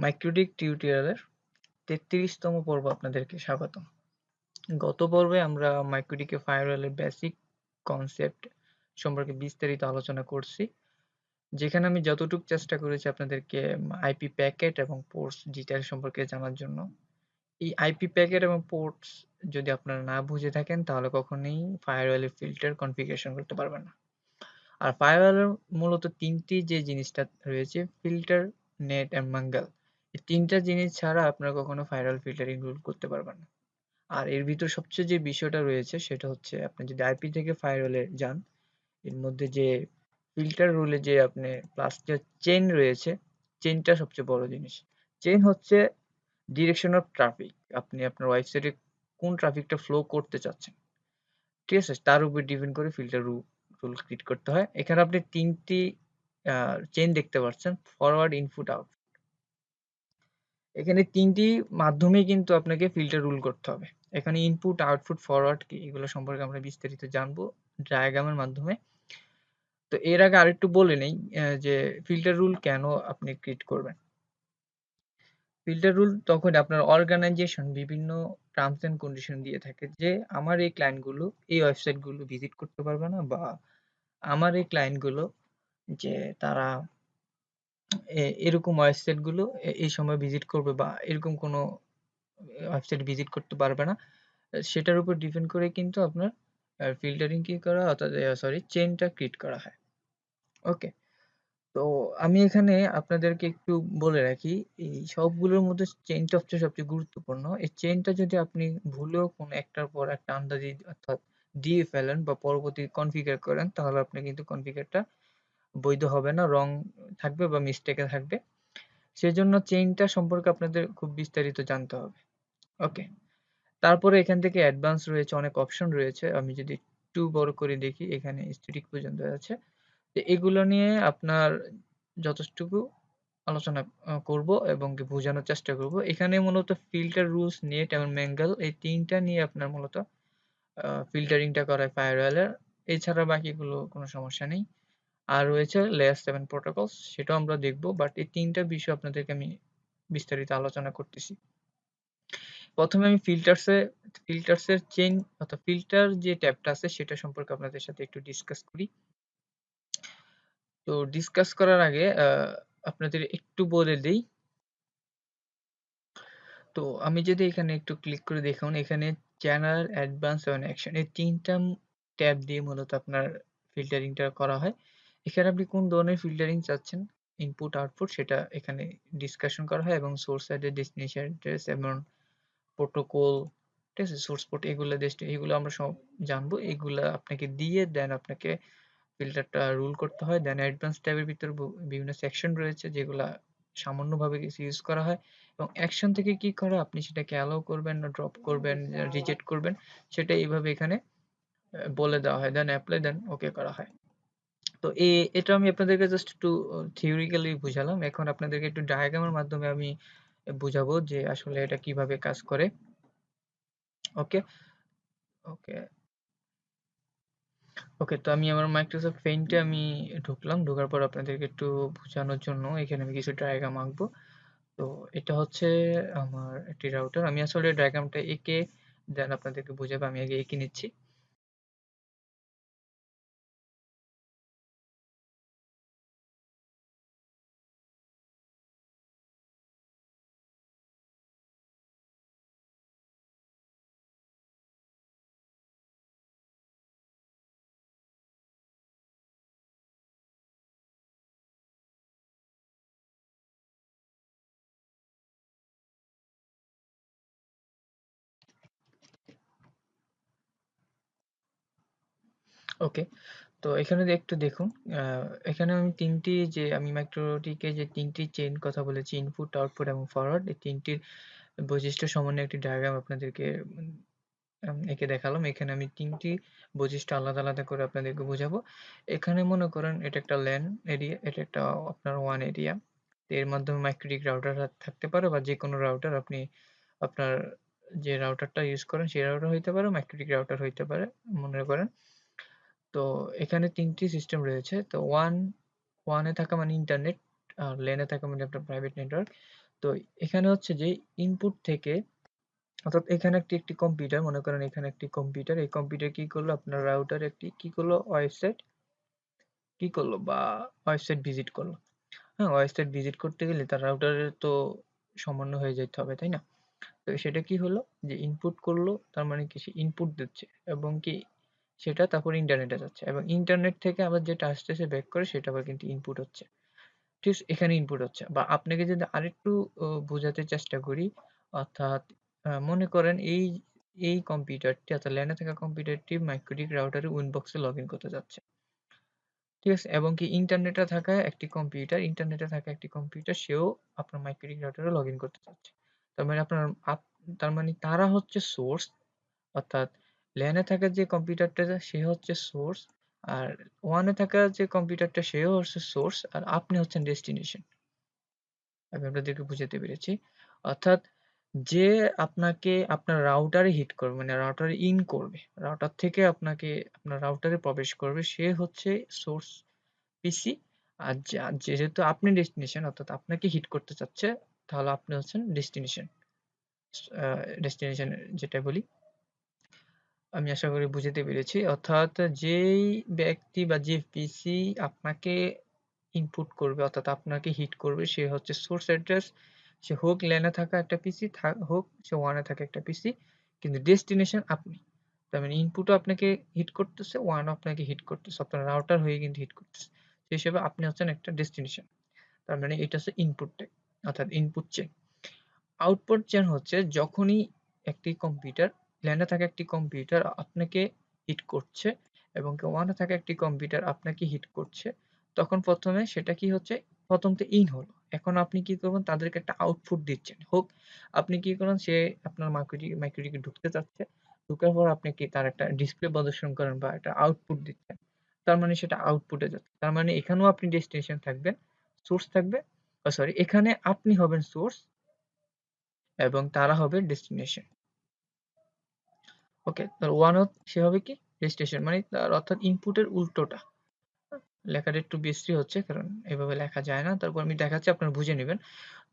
MikroTik টিউটোরিয়ালের ৩৩তম পর্ব আপনাদেরকে স্বাগতম। গত পর্বে আমরা মাইক্রোটিকে ফায়ারওয়ালের বেসিক কনসেপ্ট সম্পর্কে বিস্তারিত আলোচনা করছি, যেখানে আমি যতটুকু চেষ্টা করেছি আপনাদেরকে আইপি প্যাকেট এবং পোর্টস ডিটেইল সম্পর্কে জানার জন্য। এই আইপি প্যাকেট এবং পোর্টস যদি আপনারা না বুঝে থাকেন তাহলে কখনোই ফায়ারওয়ালের ফিল্টার কনফিগারেশন করতে পারবেন না। আর ফায়ারওয়ালের মূলত ৩টি যে জিনিসটা রয়েছে, ফিল্টার, নেট এবং ম্যাঙ্গেল। এই ৩টা জিনিস ছাড়া আপনারা কখনো ফায়ারওয়াল ফিল্টার ইনক্লুড করতে পারবেন না। আর এর ভিতর সবচেয়ে যে বিষয়টা রয়েছে সেটা হচ্ছে, আপনি যদি আইপি থেকে ফায়ারওয়ালে যান, এর মধ্যে যে ফিল্টার রুলে যে আপনি প্লাস যে চেইন রয়েছে, চেইনটা সবচেয়ে বড় জিনিস। চেইন হচ্ছে ডিরেকশন অফ ট্রাফিক। আপনি আপনার ওয়েবসাইটে কোন ট্রাফিকটা ফ্লো করতে চাচ্ছেন, ঠিক আছে? তার উপর ডিপেন্ড করে ফিল্টার রুল ক্রিয়েট করতে হয়। এখানে আপনি ৩টি চেইন দেখতে পাচ্ছেন, ফরওয়ার্ড, ইনপুট, আউট। এখানে ৩টি মাধ্যমেই কিন্তু আপনাকে ফিল্টার রুল করতে হবে। এখানে ইনপুট, আউটপুট, ফরওয়ার্ড কি, এগুলো সম্পর্কে আমরা বিস্তারিত জানবো ডায়াগ্রামের মাধ্যমে। তো এর আগে আরেকটু বলে নেই যে ফিল্টার রুল কেন আপনি ক্রিয়েট করবেন। ফিল্টার রুল তখন আপনার অর্গানাইজেশন বিভিন্ন টার্মস এন্ড কন্ডিশন দিয়ে থাকে যে আমার এই ক্লায়েন্টগুলো এই ওয়েবসাইটগুলো ভিজিট করতে পারবে না, বা আমার এই ক্লায়েন্টগুলো যে তারা এরকম ওয়েবসাইটগুলো এই সময় ভিজিট করবে, বা এরকম কোনো ওয়েবসাইট ভিজিট করতে পারবে না। সেটার উপর ডিপেন্ড করে কিন্তু আপনার ফিল্টারিং কি করা, অর্থাৎ চেইনটা ক্রিয়েট করা হয়। ওকে? তো আমি এখানে আপনাদেরকে একটু বলে রাখি, এই সবগুলোর মধ্যে চেইনটা হচ্ছে সবচেয়ে গুরুত্বপূর্ণ। এই চেইনটা যদি আপনি ভুলেও কোনো একটার পর একটা আন্দাজি অর্থাৎ দিয়ে ফেলেন বা পরবর্তী কনফিগার করেন, তাহলে আপনি কিন্তু কনফিগারটা বৈধ হবে না, রং থাকবে বা মিস্টেকে থাকবে। সেজন্য চেইনটা সম্পর্কে আপনাদের খুব বিস্তারিত জানতে হবে। ওকে? তারপরে এখান থেকে অ্যাডভান্স রয়েছে, অনেক অপশন রয়েছে। আমি যদি একটু বড় করে দেখি, এখানে স্ট্যাটিক পর্যন্ত আছে। তো এগুলো নিয়ে আপনার যথেষ্টুকু আলোচনা করব এবং বোঝানোর চেষ্টা করব। এখানে মূলত ফিল্টার রুলস, নেট এবং ম্যাঙ্গেল, এই ৩টা নিয়ে আপনার মূলত ফিল্টারিংটা করায় ফায়ারওয়ালের। এছাড়া বাকিগুলো কোনো সমস্যা নেই। আর রয়েছে লেয়ার 7 প্রোটোকলস, সেটাও আমরা দেখব। বাট এই ৩টা বিষয় আপনাদেরকে আমি বিস্তারিত আলোচনা করতেছি। প্রথমে আমি ফিল্টার্সের চেইন অর্থাৎ ফিল্টার যে ট্যাবটা আছে সেটা সম্পর্কে আপনাদের সাথে একটু ডিসকাস করি। তো ডিসকাস করার আগে আপনাদের একটু বলে দেই। তো আমি যদি এখানে একটু ক্লিক করে দেখুন, এখানে চ্যানেল, অ্যাডভান্স এবং অ্যাকশন, এই ৩টা ট্যাব দিয়ে মূলত আপনার ফিল্টারিংটা করা হয়। এখানে আপনি কোন ধরনের ফিল্টারিং চাচ্ছেন, ইনপুট, আউটপুট, সেটা এখানে ডিসকাশন করা হয় এবং সোর্স অ্যাড্রেস, ডেস্টিনেশন অ্যাড্রেস এবং প্রোটোকল, ঠিক আছে? সোর্স পোর্ট, এগুলো আমরা সব জানবো। এগুলা আপনাকে দিয়ে দেন আপনাকে ফিল্টারটা রুল করতে হয়। দেন অ্যাডভান্স ট্যাবের ভিতরে বিভিন্ন সেকশন রয়েছে যেগুলা সামান্যভাবে কিছু ইউজ করা হয়, এবং অ্যাকশন থেকে কি করা, আপনি সেটাকে অ্যালাউ করবেন না ড্রপ করবেন, রিজেক্ট করবেন, সেটা এইভাবে এখানে বলে দেওয়া হয়। দেন অ্যাপ্লাই, দেন ওকে করা হয়। তো এটা আমি আপনাদেরকে জাস্ট একটু থিওরিক্যালি বুঝালাম। এখন আপনাদেরকে একটু ডায়াগ্রামের মাধ্যমে আমি বুঝাবো যে আসলে এটা কিভাবে কাজ করে। ওকে? ওকে। ওকে, তো আমি আমার মাইক্রোসফট পেইন্টে আমি ঢুকলাম। ঢোকার পর আপনাদেরকে একটু বোঝানোর জন্য এখানে আমি কিছু ডায়াগ্রাম আঁকবো। তো এটা হচ্ছে আমার একটি রাউটার। আমি আসলে ডায়াগ্রামটা এঁকে দেন আপনাদেরকে বুঝাবো। আমি আগে এঁকে নিচ্ছি। ওকে। তো এখানে একটু দেখুন, আ এখানে আমি মাইক্রোটিকে যে ৩টি চেইন কথা বলেছি, ইনপুট, আউটপুট এবং ফরওয়ার্ড, এই ৩টির বৈশিষ্ট্য সমন্বয়ে একটি ডায়াগ্রাম আপনাদেরকে উম এঁকে দেখালাম। এখানে আমি ৩টি বৈশিষ্ট্য আলাদা, আলাদা করে আপনাদেরকে বোঝাবো। এখানে মনে করেন এটা একটা LAN এরিয়া, এটা একটা আপনার WAN এরিয়া। এর মাধ্যমে মাইক্রোটিক রাউটার থাকতে পারে, বা যেকোনো রাউটার আপনি আপনার যে রাউটারটা ইউজ করেন সেই রাউটার হইতে পারে, মাইক্রোটিক রাউটার হইতে পারে মনে করেন। তো এখানে ৩টি সিস্টেম রয়েছে। তো ওয়ান এ থাকা মানে ইন্টারনেট, আর LAN এ থাকা মানে আপনার প্রাইভেট নেটওয়ার্ক। তো এখানে হচ্ছে যে ইনপুট থেকে অর্থাৎ এখানে একটি কম্পিউটার, মনে করেন এখানে একটি কম্পিউটার, এই কম্পিউটার কি করলো আপনার রাউটার একটি কি করলো ওয়েবসাইট কি করলো বা ওয়েবসাইট ভিজিট করলো। হ্যাঁ, ওয়েবসাইট ভিজিট করতে গেলে তার রাউটারের তো সমন্বয় হয়ে যেতে হবে, তাই না? তো সেটা কি হলো যে ইনপুট করলো, তার মানে কি সে ইনপুট দিচ্ছে এবং কি সেটা তারপর ইন্টারনেটে যাচ্ছে এবং ইন্টারনেট থেকে আবার যেটা আসতেছে ব্যাক করে সেটা আবার কিন্তু ইনপুট হচ্ছে। ঠিক আছে? এখানে ইনপুট হচ্ছে বা আপনাকে যদি আরেকটু বোঝাতে চেষ্টা করি, অর্থাৎ মনে করেন এই কম্পিউটারটি অর্থাৎ LAN এ থাকা কম্পিউটারটি মাইক্রোটিক রাউটারে উইনবক্সে লগইন করতে যাচ্ছে। ঠিক আছে? এবং কি ইন্টারনেটে থাকা একটি কম্পিউটার সেও আপনার মাইক্রোটিক রাউটারে লগইন করতে চাচ্ছে। তার মানে আপনার আপ তার মানে তারা হচ্ছে সোর্স, অর্থাৎ LAN এ থাকা যে কম্পিউটারটা সে হচ্ছে সোর্স, আর WAN এ থাকা যে কম্পিউটারটা সেও হচ্ছে সোর্স, আর আপনি হচ্ছেন ডেস্টিনেশন। আমি আপনাদেরকে বুঝাতে পেরেছি। অর্থাৎ যে আপনাকে আপনার রাউটারে হিট করবে, মানে রাউটারে ইন করবে। রাউটার থেকে আপনাকে আপনার রাউটারে প্রবেশ করবে সে হচ্ছে সোর্স পিসি। আর যেহেতু আপনি ডেস্টিনেশন অর্থাৎ আপনাকে হিট করতে চাচ্ছে, তাহলে আপনি হচ্ছেন ডেস্টিনেশন। আ ডেস্টিনেশন যেটা বলি। আমি আশা করি বুঝাতে পেরেছি। অর্থাৎ যেই ব্যক্তি বা যে পিসি আপনাকে ইনপুট করবে অর্থাৎ আপনাকে হিট করবে সে হচ্ছে সোর্স অ্যাড্রেস। সে হোক LAN এ থাকা একটা পিসি হোক সে WAN এ থাকা একটা পিসি। কিন্তু ডেস্টিনেশন আপনি। তার মানে ইনপুটও আপনাকে হিট করতেছে, WAN ও আপনাকে হিট করতেছে। আপনার রাউটার হয়ে কিন্তু হিট করতেছে। সেই হিসেবে আপনি হচ্ছেন একটা ডেস্টিনেশন। তার মানে এটা হচ্ছে ইনপুট টাইপ অর্থাৎ ইনপুট চেইন। আউটপুট চেইন হচ্ছে যখনই একটি কম্পিউটার LAN এ থাকা একটি কম্পিউটার আপনাকে হিট করছে এবং WAN এ থাকা একটি কম্পিউটার আপনাকে হিট করছে, তখন ১ম এ সেটা কি হচ্ছে? ১ম তো ইন হলো। এখন আপনি কি করবেন? তাদেরকে একটা আউটপুট দিচ্ছেন। হোক আপনি কি করেন সে আপনার মাইক্রোটিকে ঢুকতে চাচ্ছে। ঢুকার পর আপনি কি তার একটা ডিসপ্লে প্রদর্শন করেন বা একটা আউটপুট দিচ্ছেন। তার মানে সেটা আউটপুটে যাচ্ছে। তার মানে এখানেও আপনি ডেস্টিনেশন থাকবেন, সোর্স থাকবে, সরি এখানে আপনি হবেন সোর্স এবং তারা হবে ডেস্টিনেশন। ওকে? তাহলে ওয়ান সে হবে কি? ডেস্টিনেশন মানে তার অর্থাৎ ইনপুটের উল্টোটা। লেখাটা একটু বিশ্রী হচ্ছে কারণ এভাবে লেখা যায় না। তারপর আমি দেখাচ্ছি আপনারা বুঝে নিবেন।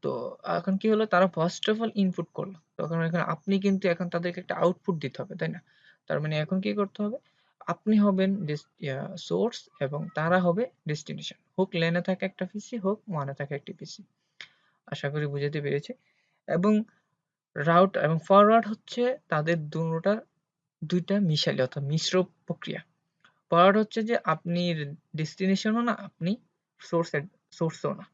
তো এখন কি হলো তারা ফার্স্ট অফ অল ইনপুট করলো। তখন এখানে আপনি কিন্তু এখন তাদেরকে একটা আউটপুট দিতে হবে, তাই না? তার মানে এখন কি করতে হবে? আপনি হবেন সোর্স এবং তারা হবে ডেস্টিনেশন। হোক LAN এ থাকা একটা পিসি, হোক WAN এ থাকা একটি পিসি। আশা করি বুঝাতে পেরেছি। এবং রাউট এবং ফরওয়ার্ড হচ্ছে তাদের দুটোটার ২ টা মিশালি অর্থাৎ মিশ্র প্রক্রিয়া। ফরওয়ার্ড হচ্ছে যে আপনি ডেস্টিনেশনও না, আপনি সোর্সও না।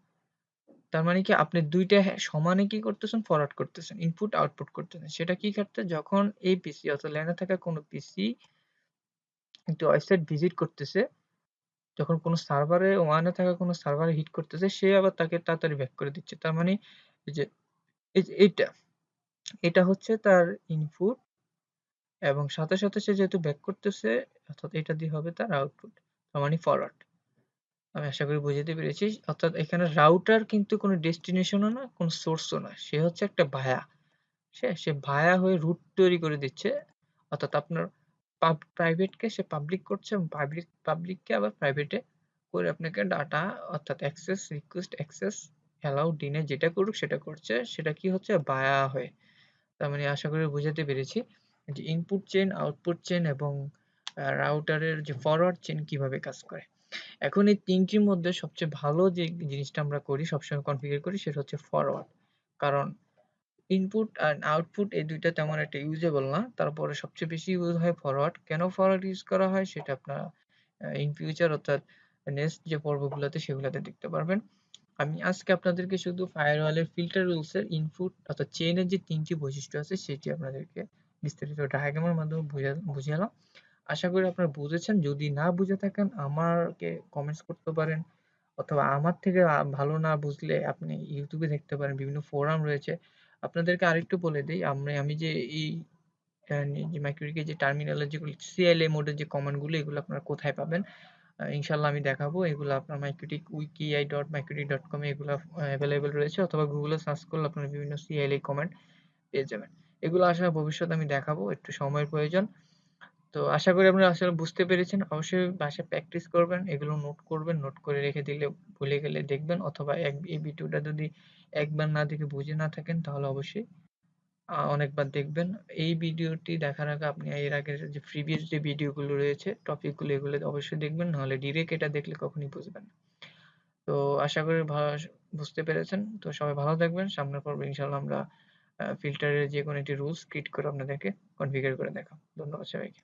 তার মানে কি আপনি ২ টা সমানে কি করতেছেন? ফরওয়ার্ড করতেছেন। ইনপুট আউটপুট করতেছেন। সেটা কি ক্ষেত্রে? যখন এই পিসি অর্থাৎ LAN এ থাকা কোনো পিসি একটি ওয়েবসাইট ভিজিট করতেছে, যখন কোনো সার্ভারে WAN এ থাকা কোনো সার্ভারে হিট করতেছে, সে আবার তাকে তাড়াতাড়ি ব্যাক করে দিচ্ছে। তার মানে এই যে এটা হচ্ছে তার ইনপুট এবং সাথে সে যেহেতু ব্যাক করতেছে অর্থাৎ এটা দিয়ে হবে তার আউটপুট। তার মানে ফরওয়ার্ড। আমি আশা করি বুঝাতে পেরেছি। অর্থাৎ এখানে রাউটার কিন্তু কোনো ডেস্টিনেশন ও না, কোনো সোর্স ও না। সে হচ্ছে একটা ভায়া। সে ভায়া হয়ে রুট তৈরি করে দিচ্ছে। অর্থাৎ আপনার প্রাইভেটকে সে পাবলিক করছে এবং পাবলিককে আবার প্রাইভেটে করে আপনাকে ডাটা অর্থাৎ অ্যাক্সেস, রিকোয়েস্ট, অ্যাক্সেস, অ্যালাউ, ডিনে যেটা করুক সেটা করছে। সেটা কি হচ্ছে? ভায়া হয়ে। তার মানে আশা করি বুঝাতে পেরেছি যে ইনপুট চেইন, আউটপুট চেইন এবং রাউটারের যে ফরওয়ার্ড চেইন কিভাবে কাজ করে। এখন এই ৩ টির মধ্যে সবচেয়ে ভালো যে জিনিসটা আমরা করি, সবসময় কনফিগার করি সেটা হচ্ছে ফরওয়ার্ড। কারণ ইনপুট অ্যান্ড আউটপুট এই ২ টা তেমন একটা ইউজেবল না। তারপরে সবচেয়ে বেশি ইউজ হয় ফরওয়ার্ড। কেন ফরওয়ার্ড ইউজ করা হয় সেটা আপনারা ইন ফিউচার অর্থাৎ নেক্সট যে পর্বগুলোতে সেগুলোতে দেখতে পারবেন। আমি আজকে আপনাদেরকে শুধু ফায়ারওয়ালের ফিল্টার রুলস এর ইনপুট অর্থাৎ চেইনের যে ৩ টি বৈশিষ্ট্য আছে সেটি আপনাদেরকে বিস্তারিত ডায়াগ্রামের মাধ্যমে বুঝালাম। আশা করি আপনারা বুঝেছেন। যদি না বুঝে থাকেন আমাকে কমেন্টস করতে পারেন অথবা আমার থেকে ভালো না বুঝলে আপনি YouTube এ দেখতে পারেন। বিভিন্ন ফোরাম রয়েছে। আপনাদেরকে আরেকটু বলে দেই আমি যে এই যে মাইক্রোটিকে যে টার্মিনালের যেগুলো CLA মোডের যে কমান্ড গুলো এগুলো আপনারা কোথায় পাবেন? ইনশাআল্লাহ আমি দেখাবো। এগুলো আপনার মাইক্রোটিক wiki.mycritic.com এ এগুলা এভেইলেবল রয়েছে অথবা Google এ সার্চ করলে আপনারা বিভিন্ন CLA কমান্ড পেয়ে যাবেন। এগুলো আসলে ভবিষ্যতে আমি দেখাবো। একটু সময়ের প্রয়োজন। তো আশা করি আপনারা আসলে বুঝতে পেরেছেন। অবশ্যই বাসায় প্র্যাকটিস করবেন। এগুলো নোট করবেন। নোট করে রেখে দিলে ভুলে গেলে দেখবেন, অথবা এই ভিডিওটা যদি একবার না দেখে বুঝে না থাকেন তাহলে অবশ্যই অনেকবার দেখবেন। এই ভিডিওটি দেখার আগে আপনি এর আগের যে প্রিভিয়াস যে ভিডিওগুলো রয়েছে, টপিকগুলো, এগুলো অবশ্যই দেখবেন। নাহলে ডিরেক্ট এটা দেখলে কখনোই বুঝবেন না। তো আশা করি বুঝতে পেরেছেন। তো সবাই ভালো থাকবেন। সামনের পর্বে ইনশাআল্লাহ আমরা ফিল্টারের যেকোনো একটি রুলস ক্রিয়েট করে আপনাদেরকে কনফিগার করে দেখাবো। ধন্যবাদ সবাইকে।